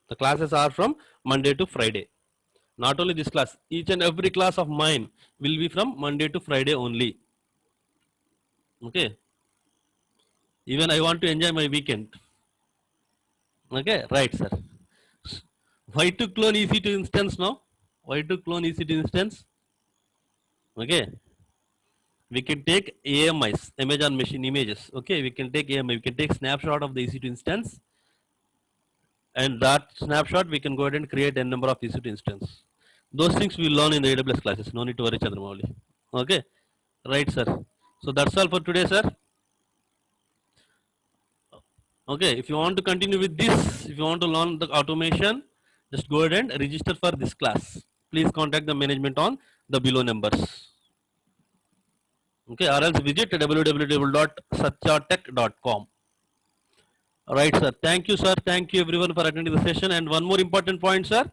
The classes are from Monday to Friday. Not only this class, each and every class of mine will be from Monday to Friday only. Okay. Even I want to enjoy my weekend. Okay, right, sir. Why to clone EC2 instance now? Why to clone EC2 instance? Okay, we can take AMIs, Amazon Machine Images. Okay, we can take AMI, we can take snapshot of the EC2 instance, and that snapshot we can go ahead and create a number of EC2 instance. Those things we learn in the AWS classes. No need to worry, Chandramouli. Okay, right, sir. So that's all for today, sir. Okay, if you want to continue with this, if you want to learn the automation, just go ahead and register for this class. Please contact the management on the below numbers. Okay, or else visit www.satchatech.com. Right, sir. Thank you, sir. Thank you everyone for attending the session. And one more important point, sir.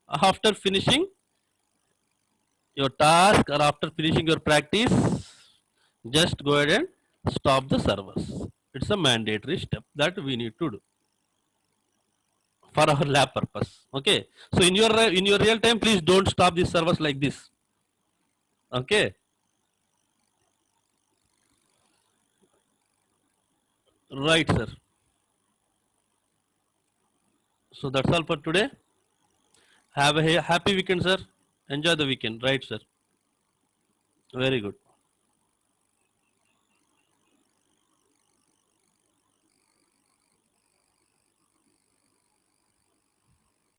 After finishing your task or after finishing your practice, just go ahead and stop the servers. It's a mandatory step that we need to do for our lab purpose. Okay, so in your real time, please don't stop these servers like this. Okay, right, sir. So that's all for today. Have a happy weekend, sir. Enjoy the weekend. Right, sir. Very good.